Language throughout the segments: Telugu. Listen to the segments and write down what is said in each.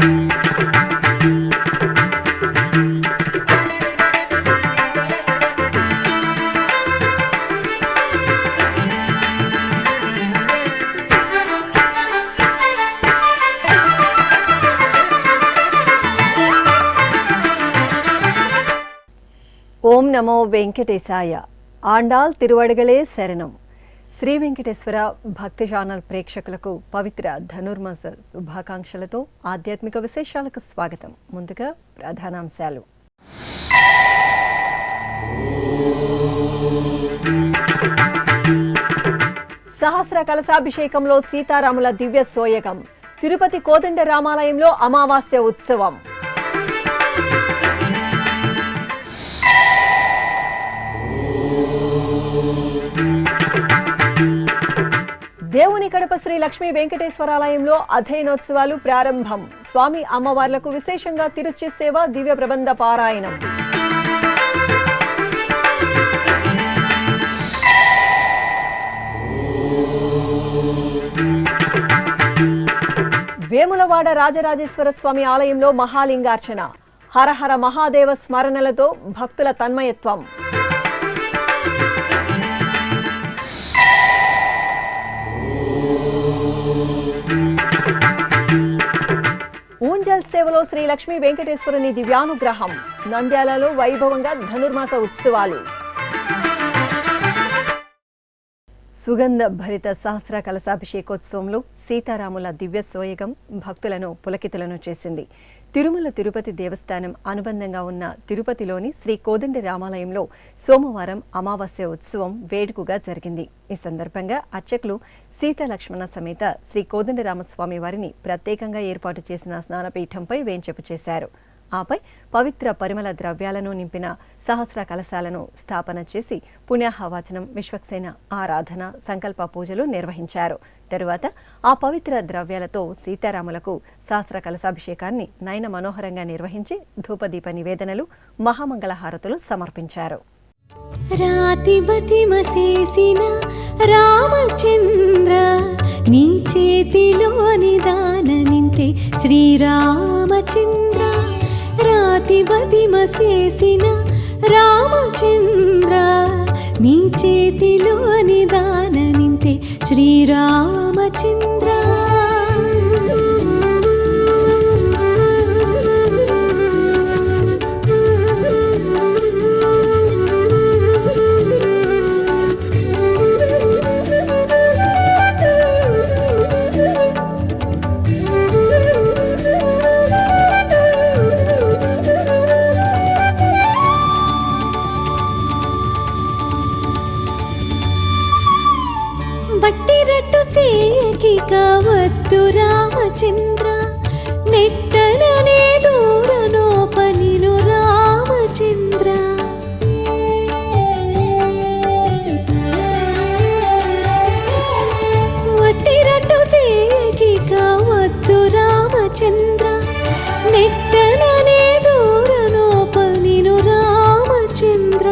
ఓం నమో వెంకటేశాయ. ఆండాల్ తిరువడగలే శరణం. శ్రీ వెంకటేశ్వర భక్తి ఛానల్ ప్రేక్షకులకు పవిత్ర ధనుర్మాస శుభాకాంక్షలతో ఆధ్యాత్మిక విశేషాలకు స్వాగతం. ముందుగా ప్రధానాంశాలు. సహస్ర కలశాభిషేకంలో సీతారాముల దివ్య సోయగం. తిరుపతి కోదండ రామాలయంలో అమావాస్య ఉత్సవం. దేవుని కడప శ్రీ లక్ష్మీ వెంకటేశ్వరాలయంలో అధ్యయనోత్సవాలు ప్రారంభం. స్వామి అమ్మవార్లకు విశేషంగా తిరుచి సేవ, దివ్య ప్రబంధ పారాయణం. వేములవాడ రాజరాజేశ్వర స్వామి ఆలయంలో మహాలింగార్చన. హరహర మహాదేవ స్మరణలతో భక్తుల తన్మయత్వం. ఊంజల్ సేవలో శ్రీ లక్ష్మీ వెంకటేశ్వరుని దివ్యానుగ్రహం. నంద్యాలలో వైభవంగా ధనుర్మాస ఉత్సవాలు. సుగంధ భరిత సహస్ర కలశాభిషేకోత్సవంలో సీతారాముల దివ్య సోయగం భక్తులను పులకితులను చేసింది. తిరుమల తిరుపతి దేవస్థానం అనుబంధంగా ఉన్న తిరుపతిలోని శ్రీ కోదండ రామాలయంలో సోమవారం అమావాస్య ఉత్సవం వేడుకగా జరిగింది. ఈ సందర్భంగా అర్చకులు సీతా లక్ష్మణ సమేత శ్రీ కోదండరామస్వామి వారిని ప్రత్యేకంగా ఏర్పాటు చేసిన స్నానపీఠంపై వేంచేపు చేశారు. ఆపై పవిత్ర పరిమళ ద్రవ్యాలను నింపిన సహస్ర కలశాలను స్థాపన చేసి పుణ్యాహవాచనం, విశ్వక్సేన ఆరాధన, సంకల్ప పూజలు నిర్వహించారు. తరువాత ఆ పవిత్ర ద్రవ్యాలతో సీతారాములకు సహస్ర కలశాభిషేకాన్ని నయన మనోహరంగా నిర్వహించి ధూపదీప నివేదనలు, మహామంగళ హారతులు సమర్పించారు. రాతిబతిమసేసిన రామచంద్ర నీ చేతిలోని దాననింతే శ్రీరామచంద్ర. రాతిబతిమసేసిన రామచంద్ర నీ చేతిలోని దాననింతే శ్రీరామచంద్ర. బట్టిరట్టు సేయకి కావద్దు రామచంద్ర, నెట్టననే దూరనోపనిను రామచంద్ర. వట్టిరట్టు సేయకి కావద్దు రామచంద్ర, నెట్టననే దూరనోపనిను రామచంద్ర.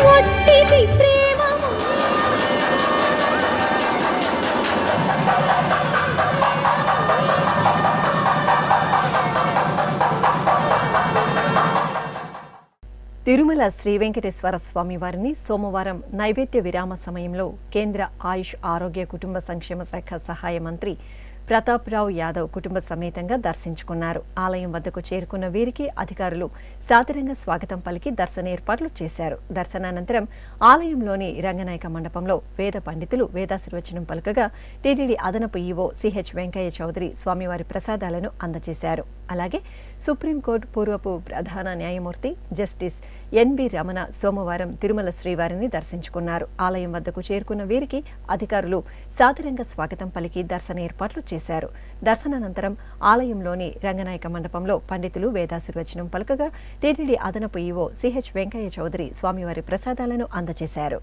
వట్టిది ప్రేమ తిరుమల శ్రీ వెంకటేశ్వర స్వామి వారిని సోమవారం నైవేద్య విరామ సమయంలో కేంద్ర ఆయుష్ ఆరోగ్య కుటుంబ సంక్షేమ శాఖ సహాయ మంత్రి ప్రతాప్రావు యాదవ్ కుటుంబ సమేతంగా దర్శించుకున్నారు. ఆలయం వద్దకు చేరుకున్న వీరికి అధికారులు సాదరంగా స్వాగతం పలికి దర్శన ఏర్పాట్లు చేశారు. దర్శనానంతరం ఆలయంలోని రంగనాయక మండపంలో వేద పండితులు వేదాశీర్వచనం పలుకగా టీటీడీ అదనపు ఈవో సిహెచ్ వెంకయ్య చౌదరి స్వామివారి ప్రసాదాలను అందజేశారు. అలాగే సుప్రీంకోర్టు పూర్వపు ప్రధాన న్యాయమూర్తి జస్టిస్ ఎన్బి రమణ సోమవారం తిరుమల శ్రీవారిని దర్శించుకున్నారు. ఆలయం వద్దకు చేరుకున్న వీరికి అధికారులు సాదరంగా స్వాగతం పలికి దర్శన ఏర్పాట్లు చేశారు. దర్శనానంతరం ఆలయంలోని రంగనాయక మండపంలో పండితులు వేదాశీర్వచనం పలుకగా టీటీడీ అదనపు ఈవో సిహెచ్ వెంకయ్య చౌదరి స్వామివారి ప్రసాదాలను అందజేశారు.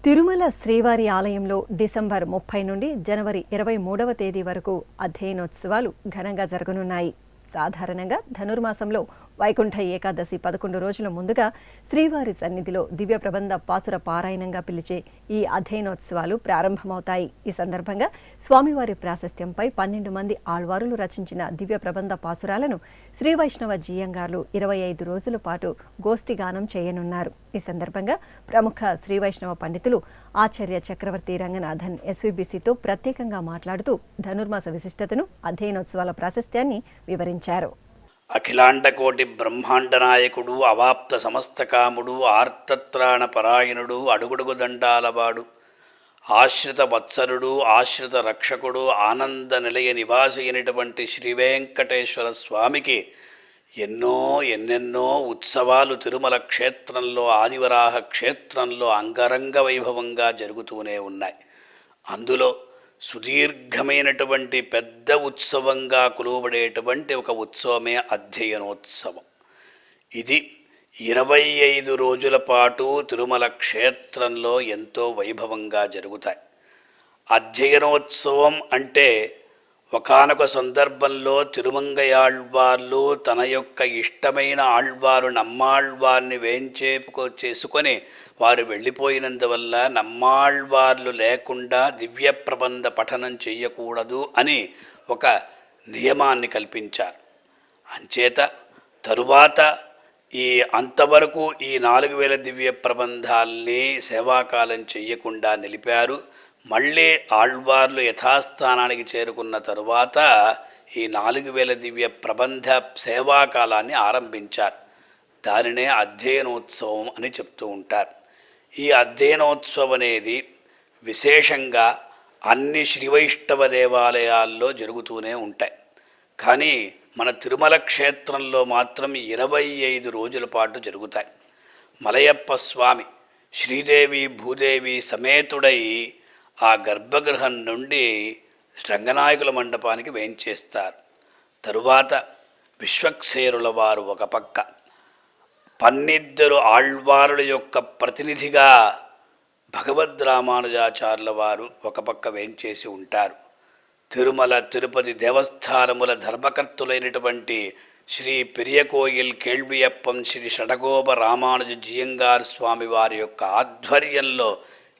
తిరుమల శ్రీవారి ఆలయంలో డిసెంబర్ 30 నుండి జనవరి 23వ తేదీ వరకు అధ్యయనోత్సవాలు ఘనంగా జరగనున్నాయి. సాధారణంగా ధనుర్మాసంలో వైకుంఠ ఏకాదశి 11 రోజుల ముందుగా శ్రీవారి సన్నిధిలో దివ్య ప్రబంధ పాసుర పారాయణంగా పిలిచే ఈ అధ్యయనోత్సవాలు ప్రారంభమవుతాయి. ఈ సందర్భంగా స్వామివారి ప్రాశస్త్యంపై 12 మంది ఆళ్వారులు రచించిన దివ్య ప్రబంధ పాసురాలను శ్రీ వైష్ణవ జీయంగార్లు 25 రోజుల పాటు గోష్ఠిగానం చేయనున్నారు. ఈ సందర్భంగా ప్రముఖ శ్రీ వైష్ణవ పండితులు ఆచార్య చక్రవర్తి రంగనాథన్ ఎస్వీబీసీతో ప్రత్యేకంగా మాట్లాడుతూ ధనుర్మాస విశిష్టతను, అధ్యయనోత్సవాల ప్రాశస్త్యాన్ని వివరించారు. అఖిలాండకోటి బ్రహ్మాండ నాయకుడు, అవాప్త సమస్తకాముడు, ఆర్తత్రాణ పరాయణుడు, అడుగుడుగు దండాలవాడు, ఆశ్రిత వత్సరుడు, ఆశ్రిత రక్షకుడు, ఆనంద నిలయ నివాసి అయినటువంటి శ్రీ వెంకటేశ్వర స్వామికి ఎన్నెన్నో ఉత్సవాలు తిరుమల క్షేత్రంలో, ఆదివరాహ క్షేత్రంలో అంగరంగ వైభవంగా జరుగుతూనే ఉన్నాయి. అందులో సుదీర్ఘమైనటువంటి పెద్ద ఉత్సవంగా కొలువబడేటువంటి ఒక ఉత్సవమే అధ్యయనోత్సవం. ఇది 25 రోజుల పాటు తిరుమల క్షేత్రంలో ఎంతో వైభవంగా జరుగుతాయి. అధ్యయనోత్సవం అంటే ఒకానొక సందర్భంలో తిరుమంగయాళ్వార్లు తన యొక్క ఇష్టమైన ఆళ్వారు నమ్మాళ్వార్ని వేంచేపుకు చేసుకొని వారు వెళ్ళిపోయినందువల్ల నమ్మాళ్వార్లు లేకుండా దివ్య ప్రబంధ పఠనం చెయ్యకూడదు అని ఒక నియమాన్ని కల్పించారు. అంచేత తరువాత అంతవరకు ఈ 4000 దివ్య ప్రబంధాల్ని సేవాకాలం చెయ్యకుండా నిలిపారు. మళ్ళీ ఆళ్వార్లు యథాస్థానానికి చేరుకున్న తరువాత ఈ 4000 దివ్య ప్రబంధ సేవాకాలాన్ని ఆరంభించారు. దానినే అధ్యయనోత్సవం అని చెప్తూ ఉంటారు. ఈ అధ్యయనోత్సవం అనేది విశేషంగా అన్ని శ్రీవైష్ణవ దేవాలయాల్లో జరుగుతూనే ఉంటాయి. కానీ మన తిరుమల క్షేత్రంలో మాత్రం 25 రోజుల పాటు జరుగుతాయి. మలయప్ప స్వామి శ్రీదేవి భూదేవి సమేతుడై ఆ గర్భగృహం నుండి రంగనాయకుల మండపానికి వేంచేస్తారు. తరువాత విశ్వక్సేనుల వారు ఒక పక్క, 12 ఆళ్వారుల యొక్క ప్రతినిధిగా భగవద్ రామానుజాచార్యుల వారు ఒక పక్క వేంచేసి ఉంటారు. తిరుమల తిరుపతి దేవస్థానముల ధర్మకర్తులైనటువంటి శ్రీ పెరియకోయిల్ కేళ్వియప్పం శ్రీ షడగోప రామానుజ జీయంగార్ స్వామి వారి యొక్క ఆధ్వర్యంలో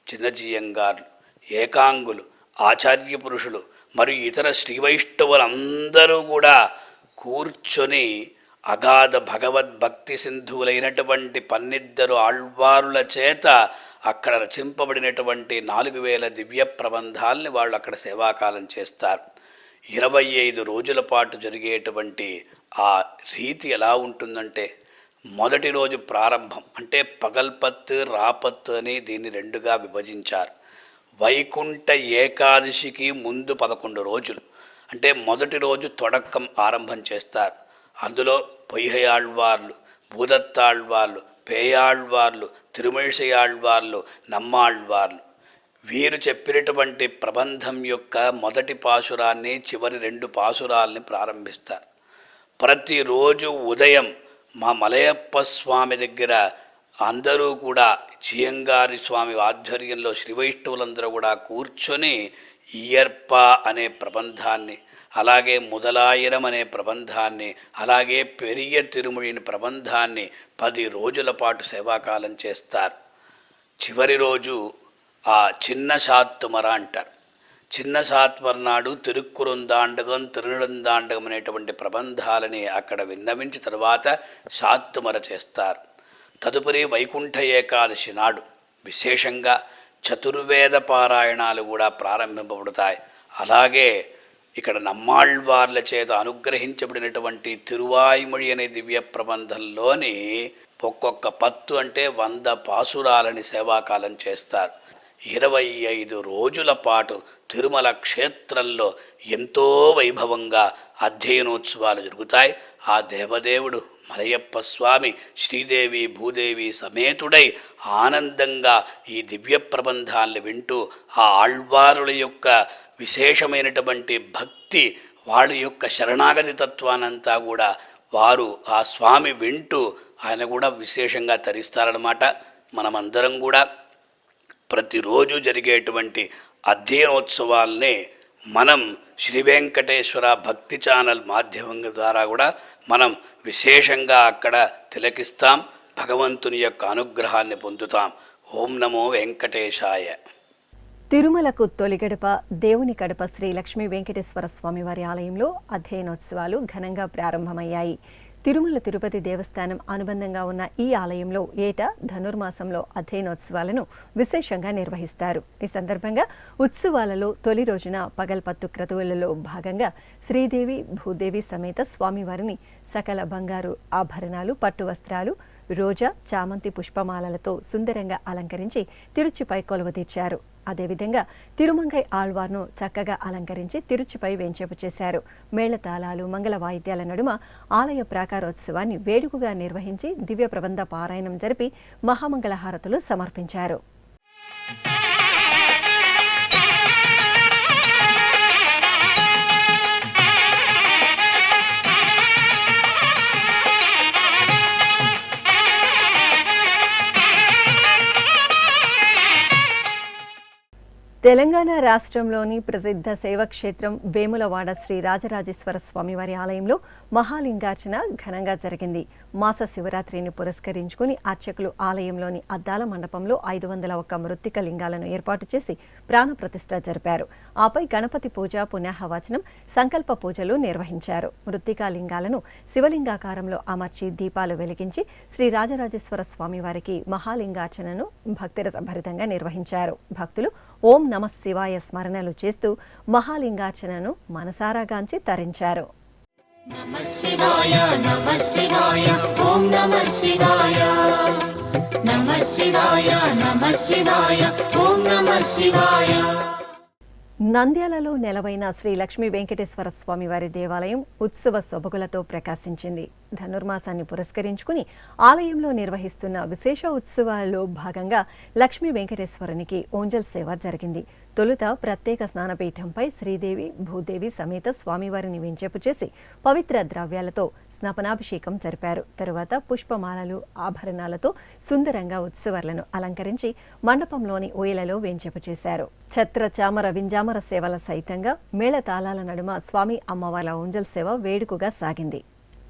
చిన్న జీయంగార్లు, ఏకాంగులు, ఆచార్య పురుషులు మరియు ఇతర శ్రీవైష్ణవులందరూ కూడా కూర్చొని అగాధ భగవద్భక్తి సింధువులైనటువంటి 12 ఆళ్వారుల చేత అక్కడ రచింపబడినటువంటి 4000 దివ్య ప్రబంధాల్ని వాళ్ళు అక్కడ సేవాకాలం చేస్తారు. 25 రోజుల పాటు జరిగేటువంటి ఆ రీతి ఎలా ఉంటుందంటే, మొదటి రోజు ప్రారంభం అంటే పగల్పత్తు రాపత్తు అని దీన్ని 2గా విభజించారు. వైకుంఠ ఏకాదశికి ముందు 11 రోజులు అంటే మొదటి రోజు తొడక్కం ఆరంభం చేస్తారు. అందులో పొయ్యయాళ్వార్లు, భూదత్తాళ్వార్లు, పేయాళ్వార్లు, తిరుమేషయాళ్వార్లు, నమ్మాళ్వార్లు వీరు చెప్పినటువంటి ప్రబంధం యొక్క మొదటి పాసురాన్ని, చివరి 2 పాసురాల్ని ప్రారంభిస్తారు. ప్రతిరోజు ఉదయం మా మలయప్ప స్వామి దగ్గర అందరూ కూడా జీయంగారి స్వామి ఆధ్వర్యంలో శ్రీవైష్ణవులందరూ కూడా కూర్చొని ఇయర్ప అనే ప్రబంధాన్ని, అలాగే ముదలాయనం అనే ప్రబంధాన్ని, అలాగే పెరియ తిరుమొழிని ప్రబంధాన్ని 10 రోజుల పాటు సేవాకాలం చేస్తారు. చివరి రోజు ఆ చిన్న శాత్తుమర అంటారు. చిన్న శాత్మర నాడు తిరుక్కురుందాండగం, తిరునందాండగం అనేటువంటి ప్రబంధాలని అక్కడ విన్నవించి తర్వాత శాత్తుమర చేస్తారు. తదుపరి వైకుంఠ ఏకాదశి నాడు విశేషంగా చతుర్వేద పారాయణాలు కూడా ప్రారంభింపబడతాయి. అలాగే ఇక్కడ నమ్మాళ్వార్ల చేత అనుగ్రహించబడినటువంటి తిరువాయిమొഴി అనే దివ్య ప్రబంధంలోని ఒక్కొక్క పత్తు అంటే 100 పాసురాలని సేవాకాలం చేస్తారు. 25 రోజుల పాటు తిరుమల క్షేత్రంలో ఎంతో వైభవంగా అధ్యయనోత్సవాలు జరుగుతాయి. ఆ దేవదేవుడు మలయప్ప స్వామి శ్రీదేవి భూదేవి సమేతుడై ఆనందంగా ఈ దివ్య ప్రబంధాలను వింటూ ఆ ఆళ్వారుల యొక్క విశేషమైనటువంటి భక్తి, వాళ్ళ యొక్క శరణాగతి తత్వానంతా కూడా వారు ఆ స్వామి వింటూ ఆయన కూడా విశేషంగా తరిస్తారన్నమాట. మనమందరం కూడా ప్రతిరోజు జరిగేటువంటి అధ్యయనోత్సవాల్ని మనం శ్రీ వెంకటేశ్వర భక్తి ఛానల్ మాధ్యమం ద్వారా కూడా మనం విశేషంగా అక్కడ తిలకిస్తాం, భగవంతుని యొక్క అనుగ్రహాన్ని పొందుతాం. ఓం నమో వెంకటేశాయ. తిరుమలకు తొలి గడప దేవుని కడప శ్రీ లక్ష్మీ వెంకటేశ్వర స్వామివారి ఆలయంలో అధ్యయనోత్సవాలు ఘనంగా ప్రారంభమయ్యాయి. తిరుమల తిరుపతి దేవస్థానం అనుబంధంగా ఉన్న ఈ ఆలయంలో ఏటా ధనుర్మాసంలో అధ్యయనోత్సవాలను విశేషంగా నిర్వహిస్తారు. ఈ సందర్భంగా ఉత్సవాలలో తొలి రోజున పగల్పత్తు క్రతువులలో భాగంగా శ్రీదేవి భూదేవి సమేత స్వామివారిని సకల బంగారు ఆభరణాలు, పట్టు వస్త్రాలు, రోజా, చామంతి పుష్పమాలలతో సుందరంగా అలంకరించి తిరుచిపై కొలువుతీర్చారు. అదేవిధంగా తిరుమంగై ఆళ్వార్ను చక్కగా అలంకరించి తిరుచిపై వేంచేపు చేశారు. మేళతాళాలు, మంగళ వాయిద్యాల నడుమ ఆలయ ప్రాకారోత్సవాన్ని వేడుకగా నిర్వహించి దివ్య ప్రబంధ పారాయణం జరిపి మహామంగళహారతులు సమర్పించారు. తెలంగాణ రాష్ట్రంలోని ప్రసిద్ధ శైవక్షేత్రం వేములవాడ శ్రీ రాజరాజేశ్వర స్వామివారి ఆలయంలో మహాలింగార్చన ఘనంగా జరిగింది. మాస శివరాత్రిని పురస్కరించుకుని అర్చకులు ఆలయంలోని అద్దాల మండపంలో 501 మృత్తిక లింగాలను ఏర్పాటు చేసి ప్రాణప్రతిష్ఠ జరిపారు. ఆపై గణపతి పూజ, పుణ్యాహవచనం, సంకల్ప పూజలు నిర్వహించారు. మృత్తికా లింగాలను శివలింగాకారంలో అమర్చి దీపాలు వెలిగించి శ్రీ రాజరాజేశ్వర స్వామివారికి మహాలింగార్చనను భక్తిరసభరితంగా నిర్వహించారు. భక్తులు ఓం నమః శివాయ స్మరణలు చేస్తూ మహాలింగార్చనను మనసారాగాంచి తరించారు. నమః శివాయ నమః శివాయ ఓం నమః శివాయ నమః శివాయ నమః శివాయ ఓం నమః శివాయ. నంద్యాలలో నెలవైన శ్రీ లక్ష్మీ వెంకటేశ్వర స్వామివారి దేవాలయం ఉత్సవ సొబగులతో ప్రకాశించింది. ధనుర్మాసాన్ని పురస్కరించుకుని ఆలయంలో నిర్వహిస్తున్న విశేష ఉత్సవాల్లో భాగంగా లక్ష్మీ వెంకటేశ్వరునికి ఓంజల్ సేవ జరిగింది. తొలుత ప్రత్యేక స్నానపీఠంపై శ్రీదేవి భూదేవి సమేత స్వామివారిని వెంచేపు చేసి పవిత్ర ద్రవ్యాలతో స్నాపనాభిషేకం జరిపారు. తరువాత పుష్పమాలలు, ఆభరణాలతో సుందరంగా ఉత్సవాలను అలంకరించి మండపంలోని ఊయలలో వేంచేపు చేశారు. ఛత్ర, చామర, వింజామర సేవల సైతంగా మేళతాళాల నడుమ స్వామి అమ్మవార్ల ఓంజల్ సేవ వేడుకగా సాగింది.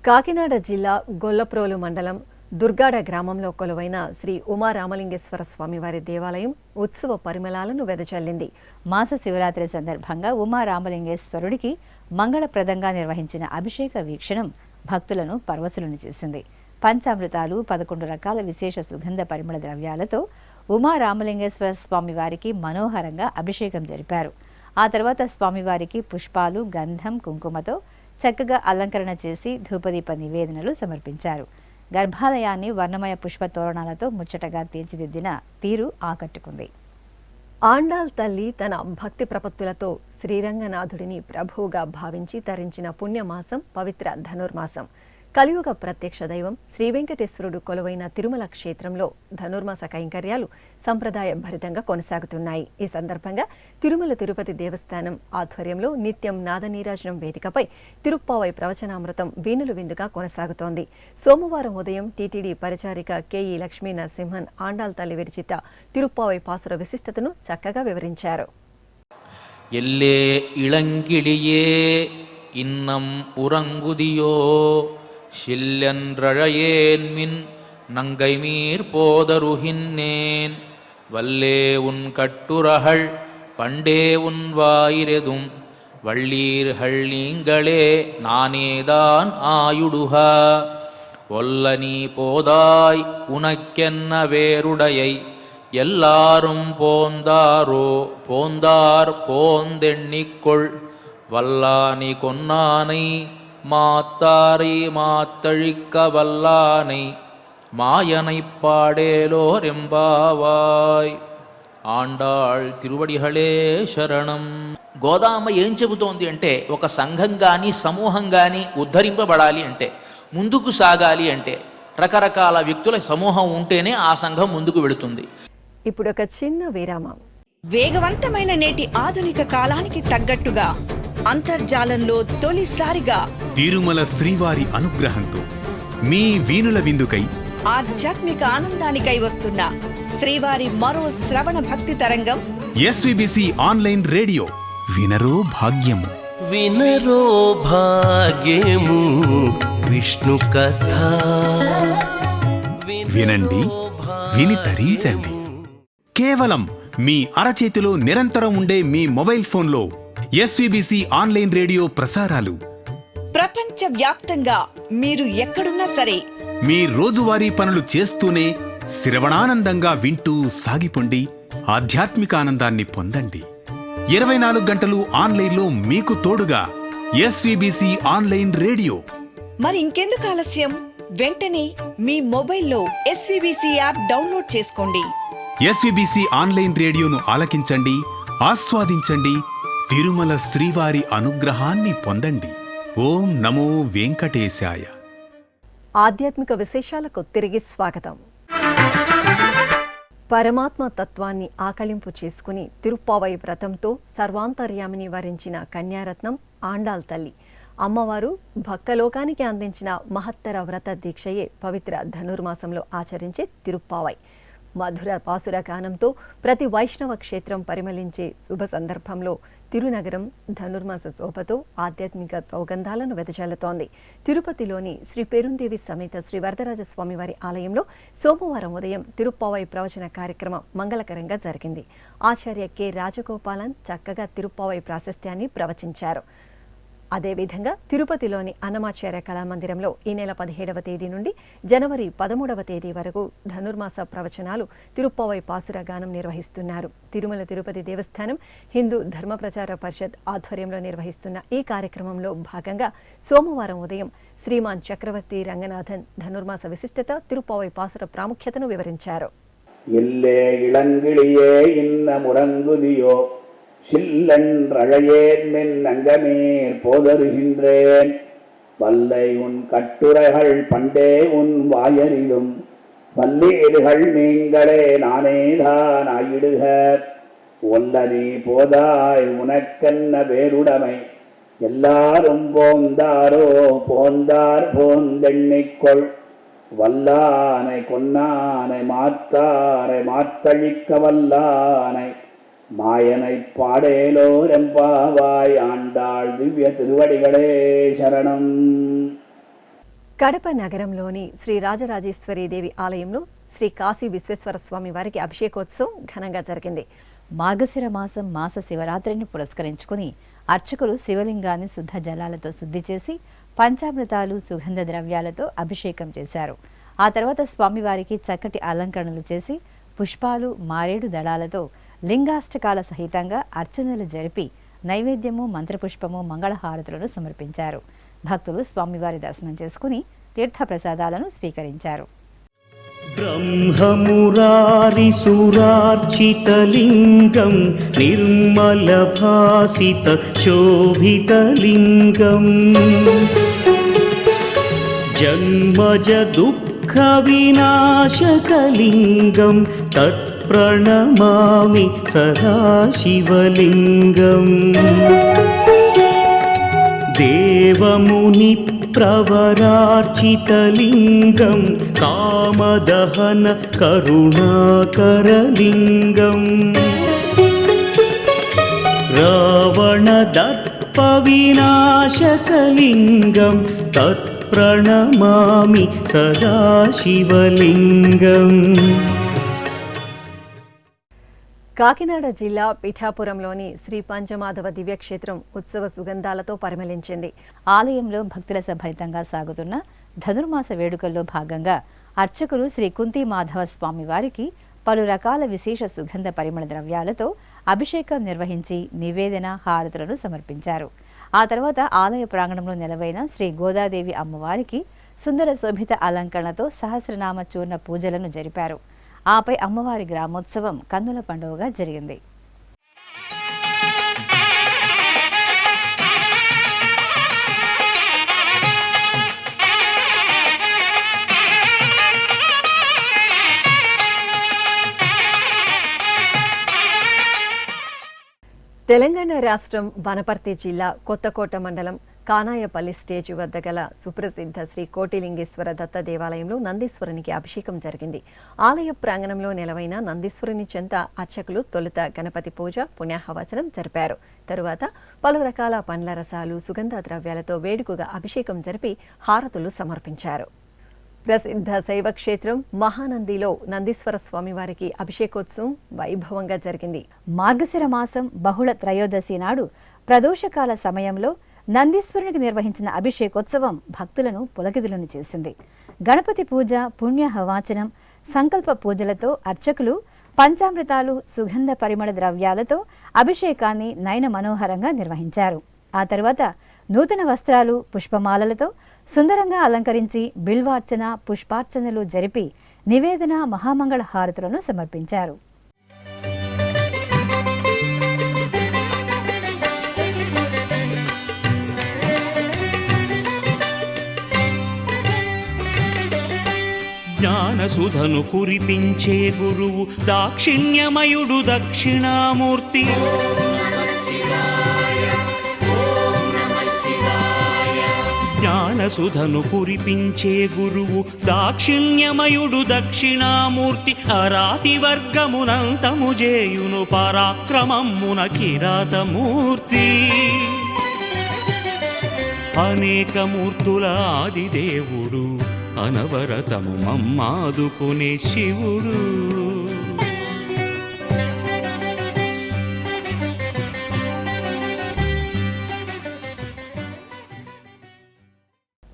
కాకినాడ జిల్లా గొల్లప్రోలు మండలం దుర్గాడ గ్రామంలో కొలువైన శ్రీ ఉమారామలింగేశ్వర స్వామివారి దేవాలయం ఉత్సవ పరిమళాలను వెదజల్లింది. మాస శివరాత్రి సందర్భంగా ఉమారామలింగేశ్వరుడికి మంగళప్రదంగా నిర్వహించిన అభిషేక వీక్షణం భక్తులను పరవశులను చేసింది. పంచామృతాలు, 11 రకాల విశేష సుగంధ పరిమళ ద్రవ్యాలతో ఉమారామలింగేశ్వర స్వామివారికి మనోహరంగా అభిషేకం జరిపారు. ఆ తర్వాత స్వామివారికి పుష్పాలు, గంధం, కుంకుమతో చక్కగా అలంకరణ చేసి ధూపదీప నివేదనలు సమర్పించారు. గర్భాలయాన్ని వర్ణమయ పుష్ప తోరణాలతో ముచ్చటగా తీర్చిదిద్దిన తీరు ఆకట్టుకుంది. ఆండాల్ తల్లి తన భక్తి ప్రపత్తులతో శ్రీరంగనాథుడిని ప్రభువుగా భావించి తరించిన పుణ్యమాసం పవిత్ర ధనుర్మాసం. కలియుగ ప్రత్యక్ష దైవం శ్రీ వెంకటేశ్వరుడు కొలువైన తిరుమల క్షేత్రంలో ధనుర్మాస కైంకర్యాలు సంప్రదాయ భరితంగా కొనసాగుతున్నాయి. ఈ సందర్భంగా తిరుమల తిరుపతి దేవస్థానం ఆధ్వర్యంలో నిత్యం నాదనీరాజనం వేదికపై తిరుప్పావై ప్రవచనామృతం వీణులు విందుగా కొనసాగుతోంది. సోమవారం ఉదయం టీటీడీ పరిచారిక కెఈ లక్ష్మీ నరసింహన్ ఆండాల్ తల్లి విరచిత తిరుప్పావై పాసుర విశిష్టతను చక్కగా వివరించారు. ఎల్లే ఇళంగిళియే ఇన్నం ఉరంగుదియో ஷில்லன்றழையேன்மின் நங்கைமீர் போதருகின்னேன் வல்லே உன் கட்டுரகள் பண்டே உன் வாயிரெதும் வள்ளீர்கள் நீங்களே நானேதான் ஆயுடுக ஒல்ல நீ போதாய் உனக்கென்ன வேருடையை எல்லாரும் போந்தாரோ போந்தார் போந்தெண்ணிக்கொள் வல்லானி கொன்னானை மாத்தாரை மாத்தழிக்க வல்லானை மாயனை పాడేలోరెంబావాయ్. ఆండాళ్ తిరువడిహళే శరణం. గోదామ ఏం చెబుతోంది అంటే, ఒక సంఘం కానీ సమూహం కానీ ఉద్ధరింపబడాలి అంటే, ముందుకు సాగాలి అంటే రకరకాల వ్యక్తుల సమూహం ఉంటేనే ఆ సంఘం ముందుకు వెళుతుంది. ఇప్పుడు ఒక చిన్న విరామం. వేగవంతమైన నేటి ఆధునిక కాలానికి తగ్గట్టుగా అంతర్జాలంలో తొలిసారిగా తిరుమల శ్రీవారి అనుగ్రహంతో మీ వీణుల విందుకై ఆధ్యాత్మిక ఆనందానికై వస్తున్న శ్రీవారి మరో శ్రవణ భక్తి తరంగం ఎస్విబిసి ఆన్లైన్ రేడియో వినరో భాగ్యము. వినరో భాగ్యము విష్ణు కథ. వినండి, విని తరించండి. కేవలం మీ అరచేతిలో నిరంతరం ఉండే మీ మొబైల్ ఫోన్లో ఎస్విబిసి ఆన్లైన్ రేడియో ప్రసారాలు ప్రపంచ వ్యాప్తంగా మీరు ఎక్కడున్నా సరే మీ రోజువారీ పనులు చేస్తూనే శ్రవణానందంగా వింటూ సాగిపోండి, ఆధ్యాత్మిక ఆనందాన్ని పొందండి. 24 గంటలు ఆన్లైన్లో మీకు తోడుగా ఎస్విబిసి ఆన్లైన్ రేడియో. మరి ఇంకెందుకు ఆలస్యం? వెంటనే మీ మొబైల్లో ఎస్వీబీసీ యాప్ డౌన్లోడ్ చేసుకోండి. ఎస్విబిసి ఆన్లైన్ రేడియోను ఆలకించండి, ఆస్వాదించండి, తిరుమల శ్రీవారి అనుగ్రహాన్ని పొందండి. ఓం నమో వెంకటేశాయ. ఆధ్యాత్మిక విశేషాలకు తిరిగి స్వాగతం. పరమాత్మ తత్వాన్ని ఆకలింపు చేసుకుని తిరుప్పావై వ్రతంతో సర్వాంతర్యామిని వరించిన కన్యారత్నం ఆండాల్ తల్లి. అమ్మవారు భక్తలోకానికి అందించిన మహత్తర వ్రత దీక్షయే పవిత్ర ధనుర్మాసంలో ఆచరించే తిరుప్పావై. మధుర పాసుర గానంతో ప్రతి వైష్ణవ క్షేత్రం పరిమళించే శుభ సందర్భంలో తిరునగరం ధనుర్మాస శోభతో ఆధ్యాత్మిక సౌగంధాలను వెదజల్లుతోంది. తిరుపతిలోని శ్రీ పేరుందేవి సమేత శ్రీ వరదరాజస్వామివారి ఆలయంలో సోమవారం ఉదయం తిరుప్పావై ప్రవచన కార్యక్రమం మంగళకరంగా జరిగింది. ఆచార్య కె రాజగోపాలన్ చక్కగా తిరుప్పావై ప్రాశస్త్యాన్ని ప్రవచించారు. అదేవిధంగా తిరుపతిలోని అన్నమాచార్య కళామందిరంలో ఈ నెల 17వ తేదీ నుండి జనవరి 13వ తేదీ వరకు ధనుర్మాస ప్రవచనాలు తిరుప్పావై పాసుర గానం నిర్వహిస్తున్నారు. తిరుమల తిరుపతి దేవస్థానం హిందూ ధర్మ ప్రచార పరిషత్ ఆధ్వర్యంలో నిర్వహిస్తున్న ఈ కార్యక్రమంలో భాగంగా సోమవారం ఉదయం శ్రీమాన్ చక్రవర్తి రంగనాథన్ ధనుర్మాస విశిష్టత, తిరుప్పావై పాసుర ప్రాముఖ్యతను వివరించారు. இல்லே இளங்கிளியே இன்ன முறங்குதியோ சில்லன்றழையேன் மென் அங்கமேற் போதருகின்றேன் வல்லை உன் கட்டுரைகள் பண்டே உன் வாயறிலும் வல்லீடுகள் நீங்களே நானேதான் ஆயிடுக ஒல்லனி போதாய் உனக்கென்ன பேருடைமை எல்லாரும் போந்தாரோ போந்தார் போந்தெண்ணிக்கொள் வல்லானை கொன்னானை மாத்தாரை மாத்தழிக்க வல்லானை మాయనై పాడేలో రెంపావాయ్ ఆండాళ్ దివ్య తిరువడిగళే శరణం. కడప నగరంలోని శ్రీ రాజరాజేశ్వరీదేవి ఆలయంలో శ్రీ కాశీ విశ్వేశ్వర స్వామి వారికి అభిషేకోత్సవం ఘనంగా జరిగింది. మార్గశిర మాసం మాస శివరాత్రిని పురస్కరించుకుని అర్చకులు శివలింగాన్ని శుద్ధ జలాలతో శుద్ధి చేసి పంచామృతాలు సుగంధ ద్రవ్యాలతో అభిషేకం చేశారు. ఆ తర్వాత స్వామివారికి చక్కటి అలంకరణలు చేసి పుష్పాలు, మారేడు దళాలతో లింగాష్టకాల సహితంగా అర్చనలు జరిపి నైవేద్యము, మంత్రపుష్పము, మంగళహారతులను సమర్పించారు. భక్తులు స్వామివారి దర్శనం చేసుకుని తీర్థప్రసాదాలను స్వీకరించారు. బ్రహ్మమురారి సురార్చితలింగం నిర్మల భాసిత శోభితలింగం జన్మజ దుఃఖ వినాశకలింగం ప్రణమామి సదాశివలింగం దేవముని ప్రవరార్చితలింగం కామదహన కరుణాకరలింగం రావణదర్ప వినాశకలింగం తత్ప్రణమామి సదాశివలింగం. కాకినాడ జిల్లా పిఠాపురంలోని శ్రీ పంచమాధవ దివ్యక్షేత్రం ఉత్సవ సుగంధాలతో పరిమళించింది. ఆలయంలో భక్తుల సభరితంగా సాగుతున్న ధనుర్మాస వేడుకల్లో భాగంగా అర్చకులు శ్రీ కుంతి మాధవ స్వామి వారికి పలు రకాల విశేష సుగంధ పరిమళ ద్రవ్యాలతో అభిషేకం నిర్వహించి నివేదన, హారతులను సమర్పించారు. ఆ తర్వాత ఆలయ ప్రాంగణంలో నెలవైన శ్రీ గోదాదేవి అమ్మవారికి సుందర శోభిత అలంకరణతో సహస్రనామ చూర్ణ పూజలను జరిపారు. ఆపై అమ్మవారి గ్రామోత్సవం కన్నుల పండుగగా జరిగింది. తెలంగాణ రాష్ట్రం వనపర్తి జిల్లా కొత్తకోట మండలం కానాయపల్లి స్టేజ్ వద్ద గల సుప్రసిద్ధ శ్రీ కోటిలింగేశ్వర దత్త దేవాలయంలో నందీశ్వరునికి అభిషేకం జరిగింది. ఆలయ ప్రాంగణంలో నెలవైన నందీశ్వరుని చెంత అర్చకులు తొలుత గణపతి పూజ, పుణ్యాహవచనం జరిపారు. తరువాత పలు రకాల పండ్ల రసాలు, సుగంధ ద్రవ్యాలతో వేడుకగా అభిషేకం జరిపి హారతులు సమర్పించారు. ప్రసిద్ధ శైవక్షేత్రం మహానందిలో నందీశ్వర స్వామివారికి అభిషేకోత్సవం వైభవంగా జరిగింది. మార్గశిర మాసం బహుళ త్రయోదశి నాడు ప్రదోషకాల సమయంలో నందీశ్వరునికి నిర్వహించిన అభిషేకోత్సవం భక్తులను పులకితులను చేసింది. గణపతి పూజ, పుణ్యహవాచనం, సంకల్ప పూజలతో అర్చకులు పంచామృతాలు, సుగంధ పరిమళ ద్రవ్యాలతో అభిషేకాన్ని నయన మనోహరంగా నిర్వహించారు. ఆ తరువాత నూతన వస్త్రాలు, పుష్పమాలలతో సుందరంగా అలంకరించి బిల్వార్చన, పుష్పార్చనలు జరిపి నివేదన, మహామంగళ హారతులను సమర్పించారు. జ్ఞానసుధను కురిపించే గురువు దాక్షిణ్యమయుడు దక్షిణామూర్తి. జ్ఞానసుధను కురిపించే గురువు దాక్షిణ్యమయుడు దక్షిణామూర్తి. అరాతి వర్గమునంతము జేయును పరాక్రమమున కిరాతమూర్తి. అనేక మూర్తుల ఆదిదేవుడు, అనవరతము మమ్మాదుకునే శివుడు.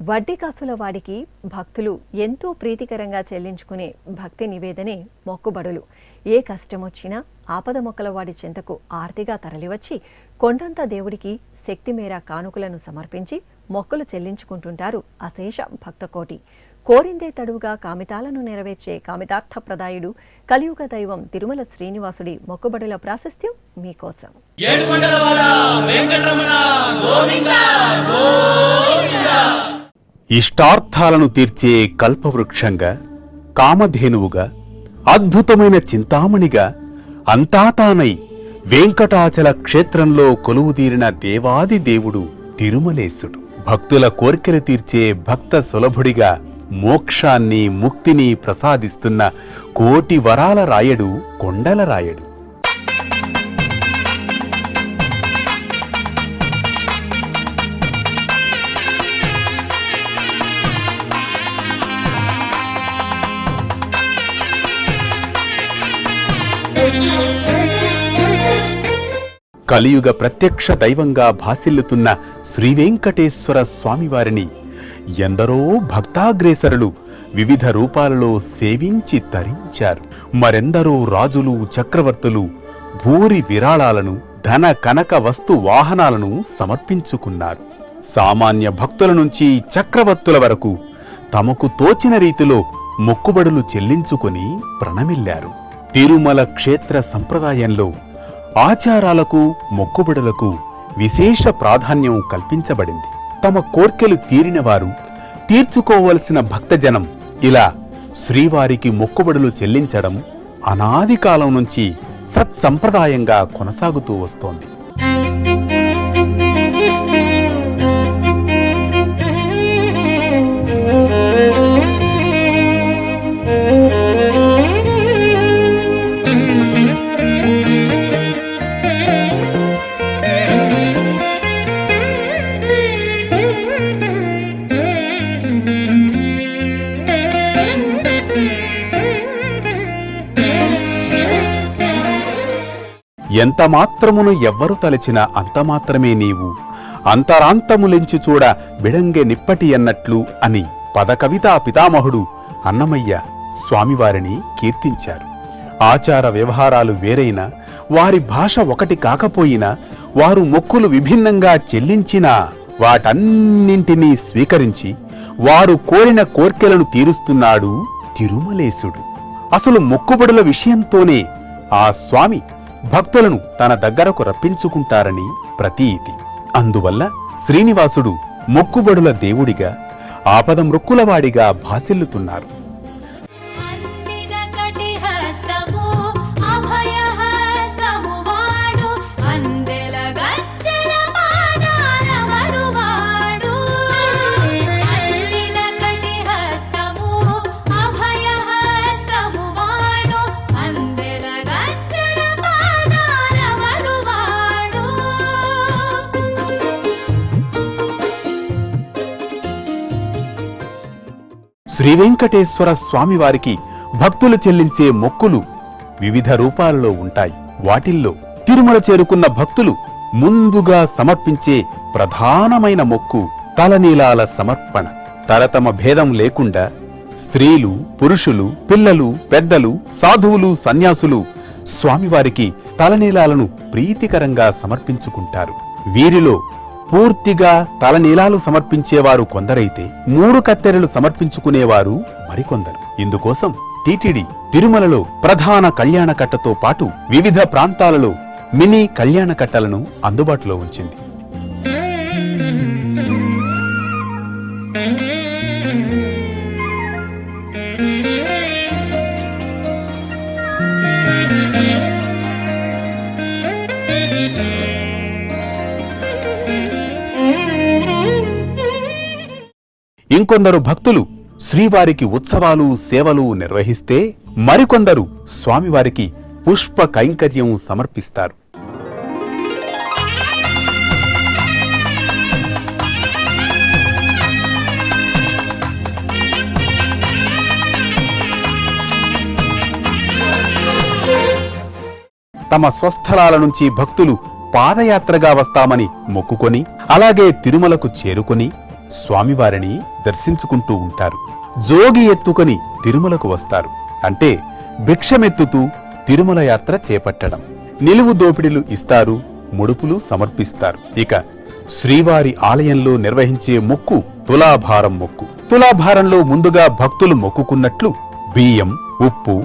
వడ్డీ కాసుల వాడికి భక్తులు ఎంతో ప్రీతికరంగా చెల్లించుకునే భక్తి నివేదనే మొక్కుబడులు. ఏ కష్టమొచ్చినా ఆపద మొక్కల వాడి చెంతకు ఆర్తిగా తరలివచ్చి కొండంత దేవుడికి శక్తి మేర కానుకలను సమర్పించి మొక్కులు చెల్లించుకుంటుంటారు అశేష భక్తకోటి. కోరిందే తడువుగా కామితాలను నెరవేర్చే కామితార్థప్రదాయుడు కలియుగ దైవం తిరుమల శ్రీనివాసుడి మొక్కుబడుల ప్రాశస్త్యం మీకోసం. ఇష్టార్థాలను తీర్చే కల్పవృక్షంగా, కామధేనువుగా, అద్భుతమైన చింతామణిగా అంతా తానై వెంకటాచల క్షేత్రంలో కొలువుదీరిన దేవాది దేవుడు తిరుమలేశుడు. భక్తుల కోర్కెలు తీర్చే భక్త సులభుడిగా మోక్షాన్ని, ముక్తిని ప్రసాదిస్తున్న కోటి వరాల రాయడు కొండల రాయడు. కలియుగ ప్రత్యక్ష దైవంగా భాసిల్లుతున్న శ్రీవేంకటేశ్వర స్వామివారిని ఎందరో భక్తాగ్రేసరులు వివిధ రూపాలలో సేవించి తరించారు. మరెందరో రాజులు, చక్రవర్తులు భూరి విరాళాలను, ధన కనక వస్తు వాహనాలను సమర్పించుకున్నారు. సామాన్య భక్తుల నుంచి చక్రవర్తుల వరకు తమకు తోచిన రీతిలో మొక్కుబడులు చెల్లించుకొని ప్రణమిల్లారు. తిరుమల క్షేత్ర సంప్రదాయంలో ఆచారాలకు, మొక్కుబడులకు విశేష ప్రాధాన్యం కల్పించబడింది. తమ కోర్కెలు తీరినవారు, తీర్చుకోవలసిన భక్తజనం ఇలా శ్రీవారికి మొక్కుబడులు చెల్లించడం అనాది కాలం నుంచి సత్సంప్రదాయంగా కొనసాగుతూ వస్తోంది. ఎంత మాత్రమును ఎవ్వరు తలచిన అంత మాత్రమే నీవు, అంతరాంతములెంచి చూడ బిడంగె నిప్పటి అన్నట్లు అని పదకవితా పితామహుడు అన్నమయ్య స్వామివారిని కీర్తించారు. ఆచార వ్యవహారాలు వేరైనా, వారి భాష ఒకటి కాకపోయినా, వారు మొక్కులు విభిన్నంగా చెల్లించినా వాటన్నింటినీ స్వీకరించి వారు కోరిన కోర్కెలను తీరుస్తున్నాడు తిరుమలేశుడు. అసలు మొక్కుబడుల విషయంతోనే ఆ స్వామి భక్తులను తన దగ్గరకు రప్పించుకుంటారని ప్రతీతి. అందువల్ల శ్రీనివాసుడు మొక్కుబడుల దేవుడిగా, ఆపద మృక్కులవాడిగా భాసిల్లుతున్నారు. అందెల గజ్జల పాదాల మరువాడు శ్రీ వెంకటేశ్వర స్వామివారికి భక్తులు చెల్లించే మొక్కులు వివిధ రూపాలలో ఉంటాయి. వాటిల్లో తిరుమల చేరుకున్న భక్తులు ముందుగా సమర్పించే ప్రధానమైన మొక్కు తలనీలాల సమర్పణ. తరతమ భేదం లేకుండా స్త్రీలు, పురుషులు, పిల్లలు, పెద్దలు, సాధువులు, సన్యాసులు స్వామివారికి తలనీలాలను ప్రీతికరంగా సమర్పించుకుంటారు. వీరిలో పూర్తిగా తలనీలాలు సమర్పించేవారు కొందరైతే 3 కత్తెరలు సమర్పించుకునేవారు మరికొందరు. ఇందుకోసం టీటీడీ తిరుమలలో ప్రధాన కళ్యాణకట్టతో పాటు వివిధ ప్రాంతాలలో మినీ కళ్యాణకట్టలను అందుబాటులో ఉంచింది. ఇంకొందరు భక్తులు శ్రీవారికి ఉత్సవాలు, సేవలు నిర్వహిస్తే మరికొందరు స్వామివారికి పుష్ప కైంకర్యం సమర్పిస్తారు. తమ స్వస్థలాల నుంచి భక్తులు పాదయాత్రగా వస్తామని మొక్కుకొని అలాగే తిరుమలకు చేరుకుని స్వామివారిని దర్శించుకుంటూ ఉంటారు. జోగి ఎత్తుకొని తిరుమలకు వస్తారు. అంటే భిక్షమెత్తుతూ తిరుమల యాత్ర చేపట్టడం. నిలువు దోపిడీలు ఇస్తారు, ముడుపులు సమర్పిస్తారు. ఇక శ్రీవారి ఆలయంలో నిర్వహించే మొక్కు తులాభారం మొక్కు. తులాభారంలో ముందుగా భక్తులు మొక్కుకున్నట్లు బియ్యం, ఉప్పు,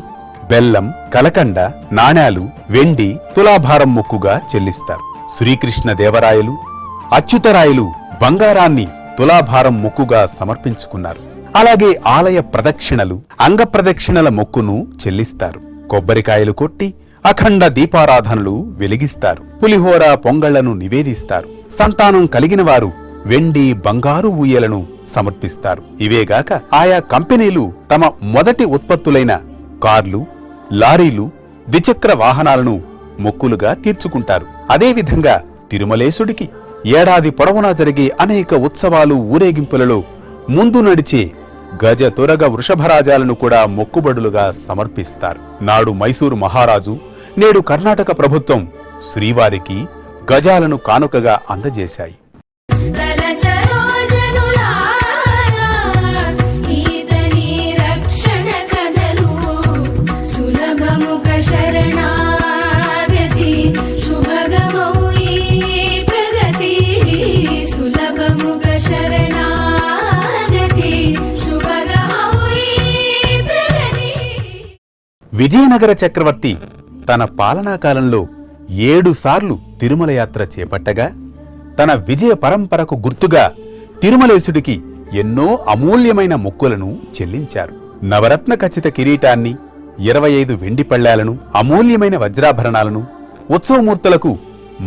బెల్లం, కలకండ, నాణేలు, వెండి తులాభారం మొక్కుగా చెల్లిస్తారు. శ్రీకృష్ణ దేవరాయలు, అచ్యుతరాయలు బంగారాన్ని తులాభారం మొక్కుగా సమర్పించుకున్నారు. అలాగే ఆలయ ప్రదక్షిణలు, అంగప్రదక్షిణల మొక్కును చెల్లిస్తారు. కొబ్బరికాయలు కొట్టి అఖండ దీపారాధనలు వెలిగిస్తారు. పులిహోర, పొంగళ్లను నివేదిస్తారు. సంతానం కలిగిన వారు వెండి, బంగారు ఊయలను సమర్పిస్తారు. ఇవేగాక ఆయా కంపెనీలు తమ మొదటి ఉత్పత్తులైన కార్లు, లారీలు, ద్విచక్ర వాహనాలను మొక్కులుగా తీర్చుకుంటారు. అదేవిధంగా తిరుమలేశుడికి ఏడాది పొడవునా జరిగే అనేక ఉత్సవాలు, ఊరేగింపులలో ముందు నడిచే గజ, తురగ, వృషభరాజాలను కూడా మొక్కుబడులుగా సమర్పిస్తారు. నాడు మైసూరు మహారాజు, నేడు కర్ణాటక ప్రభుత్వం శ్రీవారికి గజాలను కానుకగా అందజేశాయి. విజయనగర చక్రవర్తి తన పాలనాకాలంలో 7 సార్లు తిరుమల యాత్ర చేపట్టగా తన విజయ పరంపరకు గుర్తుగా తిరుమలేశుడికి ఎన్నో అమూల్యమైన మొక్కులను చెల్లించారు. నవరత్న ఖచ్చిత కిరీటాన్ని, 25 వెండి పళ్ళాలను, అమూల్యమైన వజ్రాభరణాలను, ఉత్సవమూర్తులకు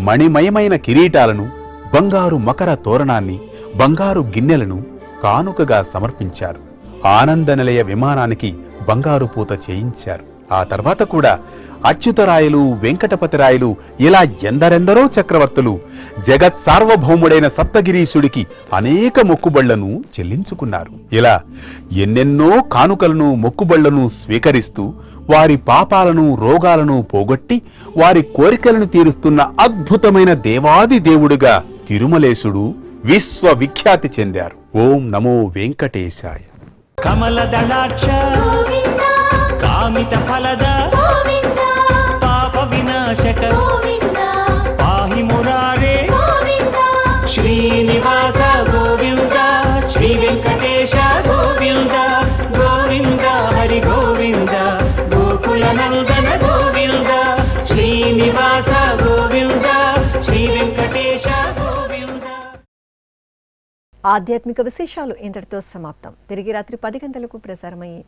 మణిమయమైన కిరీటాలను, బంగారు మకర తోరణాన్ని, బంగారు గిన్నెలను కానుకగా సమర్పించారు. ఆనందనిలయ విమానానికి బంగారు పూత చేయించారు. ఆ తర్వాత కూడా అచ్యుతరాయలు, వెంకటపతిరాయలు ఇలా ఎందరెందరో చక్రవర్తులు జగత్ సార్వభౌముడైన సప్తగిరీశుడికి అనేక మొక్కుబళ్లను చెల్లించుకున్నారు. ఇలా ఎన్నెన్నో కానుకలను, మొక్కుబళ్లను స్వీకరిస్తూ వారి పాపాలను, రోగాలను పోగొట్టి వారి కోరికలను తీరుస్తున్న అద్భుతమైన దేవాది దేవుడుగా తిరుమలేశుడు విశ్వవిఖ్యాతి చెందారు. ఓం నమో వెంకటేశాయ. కమలదళాక్ష కామిత ఫలద పాప వినాశక పాహి మురారే శ్రీనివాస గోవింద శ్రీ వెంకటేశ గోవింద గోవింద హరి గోవింద గోకుల నందన గోవింద శ్రీనివాస గోవింద శ్రీ వెంకటేశ గోవింద. ఆధ్యాత్మిక విశేషాలు ఇంతటితో సమాప్తం. తిరిగి రాత్రి 10 గంటలకు ప్రసారమయ్యే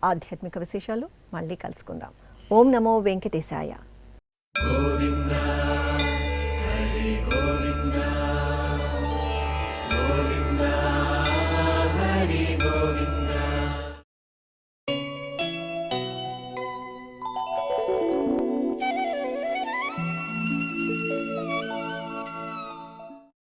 ఆధ్యాత్మిక విశేషాలు మళ్ళీ కలుసుకుందాం. ఓం నమో వెంకటేశాయ. గోవింద